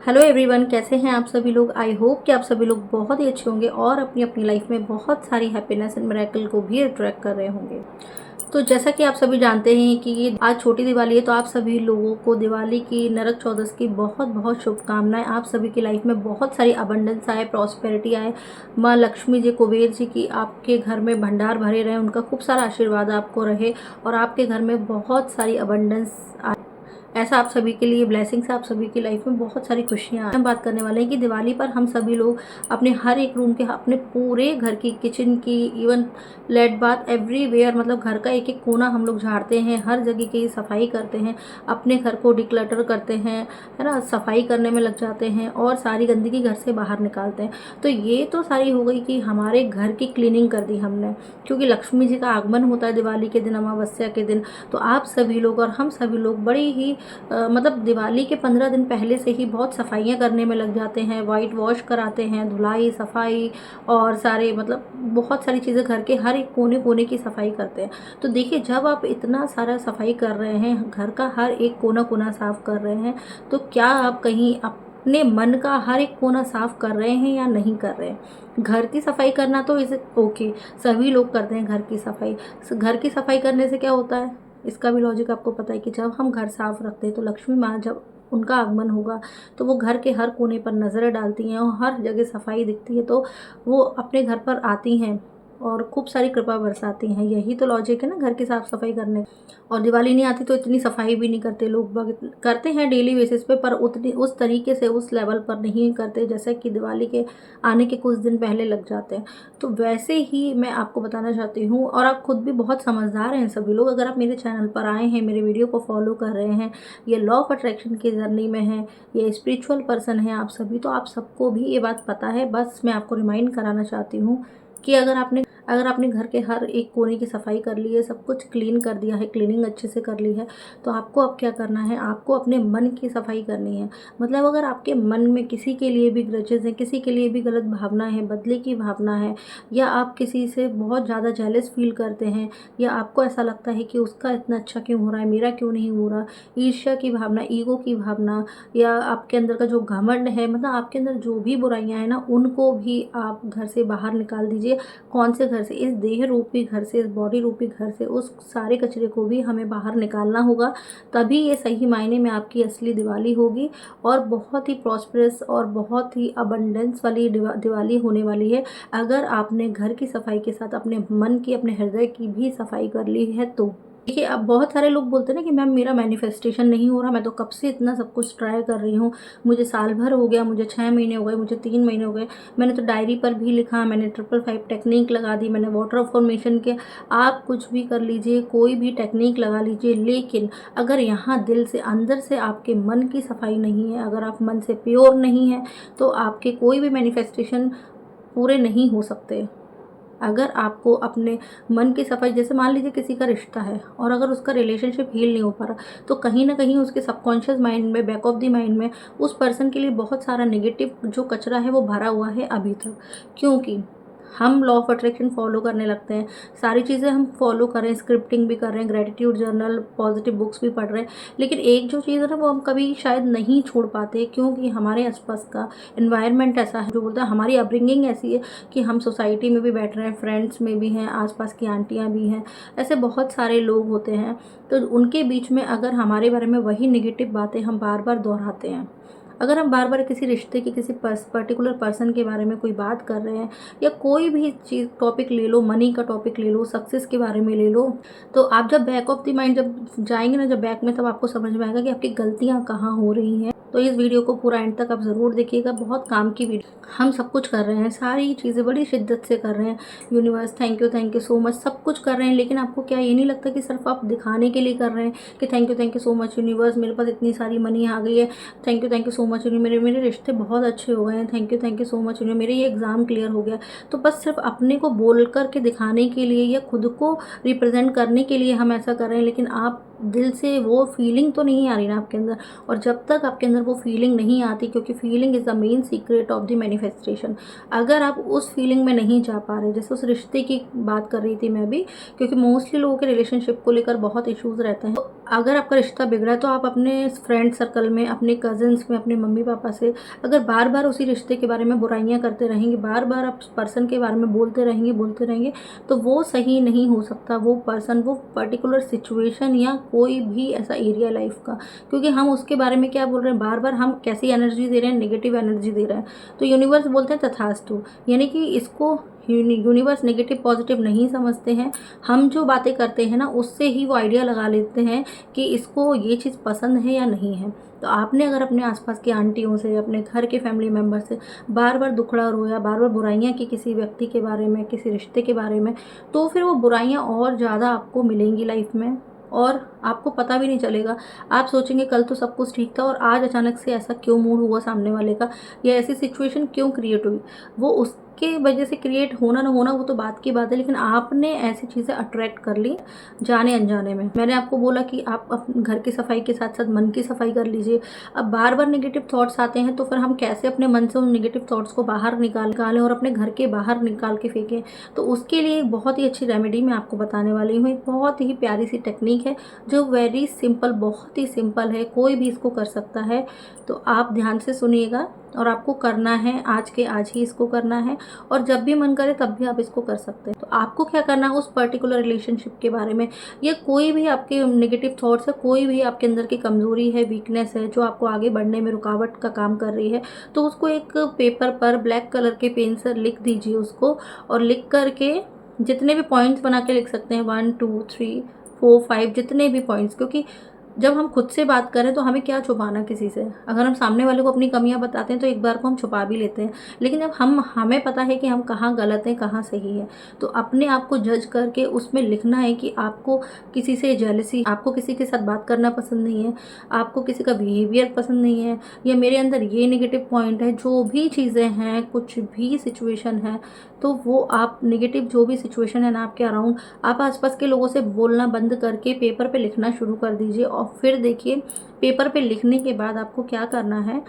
Hello everyone, कैसे हैं आप सभी लोग। आई होप कि आप सभी लोग बहुत ही अच्छे होंगे और अपनी अपनी लाइफ में बहुत सारी हैप्पीनेस एंड मिरेकल को भी अट्रैक्ट कर रहे होंगे। तो जैसा कि आप सभी जानते हैं कि ये आज छोटी दिवाली है, तो आप सभी लोगों को दिवाली की नरक चौदस की बहुत बहुत शुभकामनाएं। आप सभी की लाइफ में बहुत सारी अबंडेंस आए, प्रॉस्पेरिटी आए, माँ लक्ष्मी जी, कुबेर जी की आपके घर में भंडार भरे रहे, उनका खूब सारा आशीर्वाद आपको रहे और आपके घर में बहुत सारी अबंडेंस आए। ऐसा आप सभी के लिए ब्लेसिंग्स है, आप सभी की लाइफ में बहुत सारी खुशियाँ। हम बात करने वाले हैं कि दिवाली पर हम सभी लोग अपने हर एक रूम के, अपने पूरे घर की, किचन की, इवन लेट बाथ, एवरीवेयर, मतलब घर का एक एक कोना हम लोग झाड़ते हैं, हर जगह की सफाई करते हैं, अपने घर को डिक्लटर करते हैं, है ना, सफाई करने में लग जाते हैं और सारी गंदगी घर से बाहर निकालते हैं। तो ये तो सारी हो गई कि हमारे घर की क्लीनिंग कर दी हमने, क्योंकि लक्ष्मी जी का आगमन होता है दिवाली के दिन, अमावस्या के दिन। तो आप सभी लोग और हम सभी लोग बड़ी ही मतलब दिवाली के 15 दिन पहले से ही बहुत सफाइयाँ करने में लग जाते हैं, वाइट वॉश कराते हैं, धुलाई सफाई और सारे मतलब बहुत सारी चीज़ें, घर के हर एक कोने कोने की सफाई करते हैं। तो देखिए, जब आप इतना सारा सफाई कर रहे हैं, घर का हर एक कोना कोना साफ कर रहे हैं, तो क्या आप कहीं अपने मन का हर एक कोना साफ कर रहे हैं या नहीं कर रहे हैं। घर की सफाई करना तो इसे ओके, सभी लोग करते हैं घर की सफाई। घर की सफाई करने से क्या होता है, इसका भी लॉजिक आपको पता है कि जब हम घर साफ रखते हैं तो लक्ष्मी माँ, जब उनका आगमन होगा तो वो घर के हर कोने पर नज़रें डालती हैं और हर जगह सफाई दिखती है, तो वो अपने घर पर आती हैं और खूब सारी कृपा बरसाती हैं। यही तो लॉजिक है ना घर की साफ़ सफाई करने। और दिवाली नहीं आती तो इतनी सफाई भी नहीं करते लोग करते हैं डेली बेसिस पे, पर उतनी उस तरीके से उस लेवल पर नहीं करते जैसे कि दिवाली के आने के कुछ दिन पहले लग जाते हैं। तो वैसे ही मैं आपको बताना चाहती हूँ, और आप खुद भी बहुत समझदार हैं सभी लोग, अगर आप मेरे चैनल पर आए हैं, मेरे वीडियो को फॉलो कर रहे हैं, ये लॉ ऑफ अट्रैक्शन की जर्नी में हैं, ये स्पिरिचुअल पर्सन हैं आप सभी, तो आप सबको भी ये बात पता है। बस मैं आपको रिमाइंड कराना चाहती हूँ कि अगर आपने घर के हर एक कोने की सफाई कर ली है, सब कुछ क्लीन कर दिया है, क्लीनिंग अच्छे से कर ली है, तो आपको अब क्या करना है, आपको अपने मन की सफाई करनी है। मतलब अगर आपके मन में किसी के लिए भी ग्रजेस हैं, किसी के लिए भी गलत भावना है, बदले की भावना है, या आप किसी से बहुत ज़्यादा जेलस फील करते हैं, या आपको ऐसा लगता है कि उसका इतना अच्छा क्यों हो रहा है, मेरा क्यों नहीं हो रहा, ईर्ष्या की भावना, ईगो की भावना, या आपके अंदर का जो घमंड है, मतलब आपके अंदर जो भी बुराइयां हैं ना, उनको भी आप घर से बाहर निकाल दीजिए। कौन से घर से, इस देह रूपी घर से, इस बॉडी रूपी घर से, उस सारे कचरे को भी हमें बाहर निकालना होगा। तभी ये सही मायने में आपकी असली दिवाली होगी और बहुत ही प्रॉस्परस और बहुत ही अबंडेंस वाली दिवाली होने वाली है। अगर आपने घर की सफाई के साथ अपने मन की, अपने हृदय की भी सफाई कर ली है तो। देखिए, अब बहुत सारे लोग बोलते हैं ना कि मैम मेरा मैनिफेस्टेशन नहीं हो रहा, मैं तो कब से इतना सब कुछ ट्राई कर रही हूँ, मुझे साल भर हो गया, मुझे 6 महीने हो गए, मुझे 3 महीने हो गए, मैंने तो डायरी पर भी लिखा, मैंने 555 टेक्निक लगा दी, मैंने वाटर फॉर्मेशन किया। आप कुछ भी कर लीजिए, कोई भी टेक्निक लगा लीजिए, लेकिन अगर यहाँ दिल से, अंदर से आपके मन की सफाई नहीं है, अगर आप मन से प्योर नहीं है, तो आपके कोई भी मैनिफेस्टेशन पूरे नहीं हो सकते। अगर आपको अपने मन की सफाई, जैसे मान लीजिए किसी का रिश्ता है और अगर उसका रिलेशनशिप हील नहीं हो पा रहा, तो कहीं ना कहीं उसके सबकॉन्शियस माइंड में, बैक ऑफ द माइंड में उस पर्सन के लिए बहुत सारा नेगेटिव जो कचरा है वो भरा हुआ है अभी तक। क्योंकि हम लॉ ऑफ अट्रैक्शन फॉलो करने लगते हैं, सारी चीज़ें हम फॉलो कर रहे हैं, स्क्रिप्टिंग भी कर रहे हैं, ग्रेटिट्यूड जर्नल, पॉजिटिव बुक्स भी पढ़ रहे हैं, लेकिन एक जो चीज़ है ना वो हम कभी शायद नहीं छोड़ पाते, क्योंकि हमारे आसपास का इन्वायरमेंट ऐसा है जो बोलता है, हमारी अपब्रिंगिंग ऐसी है कि हम सोसाइटी में भी बैठ रहे हैं, फ्रेंड्स में भी हैं, आसपास की आंटियाँ भी हैं, ऐसे बहुत सारे लोग होते हैं। तो उनके बीच में अगर हमारे बारे में वही नेगेटिव बातें हम बार बार दोहराते हैं, अगर हम बार बार किसी रिश्ते की, किसी पर्टिकुलर पर्सन के बारे में कोई बात कर रहे हैं, या कोई भी चीज़ टॉपिक ले लो, मनी का टॉपिक ले लो, सक्सेस के बारे में ले लो, तो आप जब बैक ऑफ द माइंड जब जाएंगे ना, जब बैक में, तब आपको समझ में आएगा कि आपकी गलतियाँ कहाँ हो रही हैं। तो इस वीडियो को पूरा एंड तक आप ज़रूर देखिएगा, बहुत काम की वीडियो। हम सब कुछ कर रहे हैं, सारी चीज़ें बड़ी शिद्दत से कर रहे हैं। Universe thank you so much, सब कुछ कर रहे हैं, लेकिन आपको क्या ये नहीं लगता कि सिर्फ आप दिखाने के लिए कर रहे हैं कि thank you so much universe, मेरे पास इतनी सारी मनी आ गई है, thank you so much universe, मेरे मेरे रिश्ते बहुत अच्छे हो गए हैं, thank you so much universe, मेरे ये एग्ज़ाम क्लियर हो गया। तो बस सिर्फ अपने को बोल कर के दिखाने के लिए या खुद को रिप्रेजेंट करने के लिए हम ऐसा कर रहे हैं, लेकिन आप दिल से वो फीलिंग तो नहीं आ रही ना आपके अंदर। और जब तक आपके अंदर वो फीलिंग नहीं आती, क्योंकि feeling is the main secret of the manifestation, अगर आप उस फीलिंग में नहीं जा पा रहे, जैसे उस रिश्ते की बात कर रही थी मैं भी, क्योंकि मोस्टली लोगों के रिलेशनशिप को लेकर बहुत इश्यूज़ रहते हैं। तो अगर आपका रिश्ता बिगड़ा है तो आप अपने फ्रेंड सर्कल में, अपने कज़न्स में, अपने मम्मी पापा से अगर बार बार उसी रिश्ते के बारे में बुराइयां करते रहेंगे, बार बार आप पर्सन के बारे में बोलते रहेंगे, तो वो सही नहीं हो सकता। वो पर्सन, वो पर्टिकुलर सिचुएशन या कोई भी ऐसा एरिया लाइफ का, क्योंकि हम उसके बारे में क्या बोल रहे हैं, बार बार हम कैसी एनर्जी दे रहे हैं, नेगेटिव एनर्जी दे रहे हैं। तो यूनिवर्स बोलते हैं तथास्तु, यानी कि इसको यूनिवर्स नेगेटिव पॉजिटिव नहीं समझते हैं। हम जो बातें करते हैं ना, उससे ही वो आइडिया लगा लेते हैं कि इसको ये चीज़ पसंद है या नहीं है। तो आपने अगर अपने आसपास की आंटियों से, अपने घर के फैमिली मेम्बर से बार बार दुखड़ा रोया, बार बार बुराइयां की किसी व्यक्ति के बारे में, किसी रिश्ते के बारे में, तो फिर वो बुराइयां और ज़्यादा आपको मिलेंगी लाइफ में, और आपको पता भी नहीं चलेगा। आप सोचेंगे कल तो सब कुछ ठीक था और आज अचानक से ऐसा क्यों मूड हुआ सामने वाले का, या ऐसी सिचुएशन क्यों क्रिएट हुई। वो उसके वजह से क्रिएट होना ना होना वो तो बात की बात है, लेकिन आपने ऐसी चीज़ें अट्रैक्ट कर ली जाने अनजाने में। मैंने आपको बोला कि आप अपने घर की सफाई के साथ साथ मन की सफाई कर लीजिए। अब बार बार नेगेटिव थॉट्स आते हैं तो फिर हम कैसे अपने मन से उन नेगेटिव थॉट्स को बाहर निकालें और अपने घर के बाहर निकाल के फेंकें। तो उसके लिए एक बहुत ही अच्छी रेमेडी मैं आपको बताने वाली हूँ। एक बहुत ही प्यारी सी टेक्निक है जो वेरी सिंपल, बहुत ही सिंपल है, कोई भी इसको कर सकता है। तो आप ध्यान से सुनिएगा, और आपको करना है आज के आज ही इसको करना है, और जब भी मन करे तब भी आप इसको कर सकते हैं। तो आपको क्या करना है, उस पर्टिकुलर रिलेशनशिप के बारे में, या कोई भी आपके नेगेटिव थॉट्स है, कोई भी आपके अंदर की कमज़ोरी है, वीकनेस है जो आपको आगे बढ़ने में रुकावट का काम कर रही है, तो उसको एक पेपर पर ब्लैक कलर के पेन से लिख दीजिए उसको। और लिख करके जितने भी पॉइंट्स बना के लिख सकते हैं, 1 2 3 4 5, जितने भी पॉइंट्स, क्योंकि जब हम खुद से बात करें तो हमें क्या छुपाना किसी से। अगर हम सामने वाले को अपनी कमियां बताते हैं तो एक बार को हम छुपा भी लेते हैं, लेकिन जब हमें पता है कि हम कहाँ गलत हैं कहाँ सही है, तो अपने आप को जज करके उसमें लिखना है कि आपको किसी से जेलसी, आपको किसी के साथ बात करना पसंद नहीं है, आपको किसी का बिहेवियर पसंद नहीं है, या मेरे अंदर ये नेगेटिव पॉइंट है, जो भी चीज़ें हैं, कुछ भी सिचुएशन है, तो वो आप नेगेटिव जो भी सिचुएशन है ना आपके अराउंड, आप आसपास के लोगों से बोलना बंद करके पेपर पे लिखना शुरू कर दीजिए। और फिर देखिए, पेपर पे लिखने के बाद आपको क्या करना है,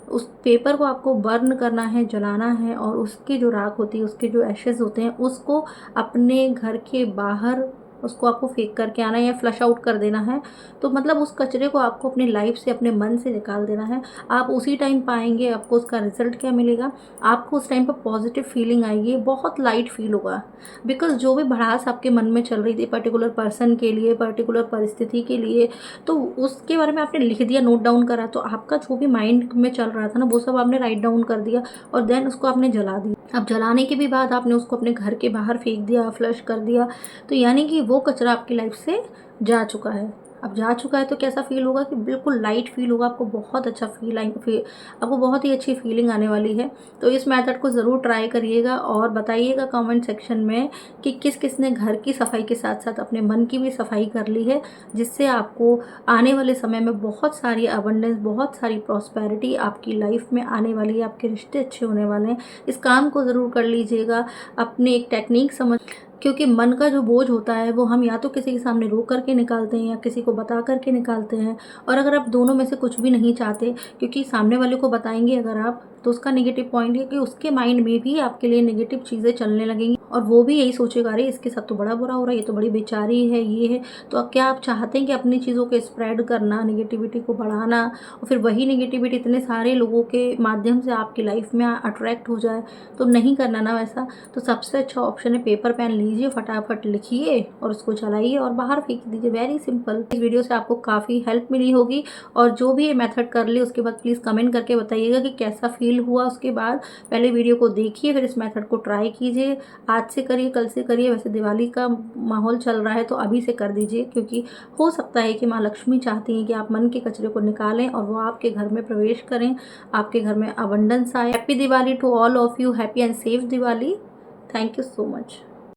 उस पेपर को आपको बर्न करना है, जलाना है, और उसकी जो राख होती है, उसके जो एशेज़ होते हैं, उसको अपने घर के बाहर उसको आपको फेंक करके आना है या फ्लश आउट कर देना है। तो मतलब उस कचरे को आपको अपनी लाइफ से, अपने मन से निकाल देना है। आप उसी टाइम पाएंगे आपको उसका रिजल्ट क्या मिलेगा, आपको उस टाइम पर पॉजिटिव फीलिंग आएगी, बहुत लाइट फील होगा। बिकॉज जो भी भड़ास आपके मन में चल रही थी पर्टिकुलर पर्सन के लिए, पर्टिकुलर परिस्थिति के लिए, तो उसके बारे में आपने लिख दिया, नोट डाउन करा, तो आपका जो भी माइंड में चल रहा था ना वो सब आपने राइट डाउन कर दिया, और देन उसको आपने जला दिया। अब जलाने के भी बाद आपने उसको अपने घर के बाहर फेंक दिया, फ्लश कर दिया, तो यानी कि वो कचरा आपकी लाइफ से जा चुका है। अब जा चुका है तो कैसा फील होगा कि बिल्कुल लाइट फील होगा, आपको बहुत अच्छा आपको बहुत ही अच्छी फीलिंग आने वाली है। तो इस मेथड को ज़रूर ट्राई करिएगा और बताइएगा कमेंट सेक्शन में कि किस किस ने घर की सफाई के साथ साथ अपने मन की भी सफाई कर ली है, जिससे आपको आने वाले समय में बहुत सारी अबंडेंस, बहुत सारी प्रॉस्पेरिटी आपकी लाइफ में आने वाली है, आपके रिश्ते अच्छे होने वाले हैं। इस काम को ज़रूर कर लीजिएगा, अपनी एक टेक्निक समझ, क्योंकि मन का जो बोझ होता है वो हम या तो किसी के सामने रो करके निकालते हैं या किसी को बता करके निकालते हैं। और अगर आप दोनों में से कुछ भी नहीं चाहते, क्योंकि सामने वाले को बताएंगे अगर आप, तो उसका नेगेटिव पॉइंट है कि उसके माइंड में भी आपके लिए नेगेटिव चीज़ें चलने लगेंगी, और वो भी यही सोचेगा, अरे इसके साथ तो बड़ा बुरा हो रहा है, ये तो बड़ी बेचारी है, ये है। तो अब क्या आप चाहते हैं कि अपनी चीज़ों को स्प्रेड करना, नेगेटिविटी को बढ़ाना, और फिर वही नेगेटिविटी इतने सारे लोगों के माध्यम से आपकी लाइफ में अट्रैक्ट हो जाए? तो नहीं करना ना वैसा। तो सबसे अच्छा ऑप्शन है पेपर पेन लीजिए, फटाफट लिखिए और उसको चलाइए और बाहर फेंक दीजिए। Very simple. इस वीडियो से आपको काफ़ी हेल्प मिली होगी, और जो भी ये मेथड कर ले उसके बाद प्लीज़ कमेंट करके बताइएगा कि कैसा फील हुआ उसके बाद। पहले वीडियो को देखिए, फिर इस मेथड को ट्राई कीजिए। आज से करिए, कल से करिए, वैसे दिवाली का माहौल चल रहा है तो अभी से कर दीजिए, क्योंकि हो सकता है कि माँ लक्ष्मी चाहती हैं कि आप मन के कचरे को निकालें और वो आपके घर में प्रवेश करें, आपके घर में अबंडेंस आए। Happy Diwali to all of you, happy and safe Diwali. Thank you so much.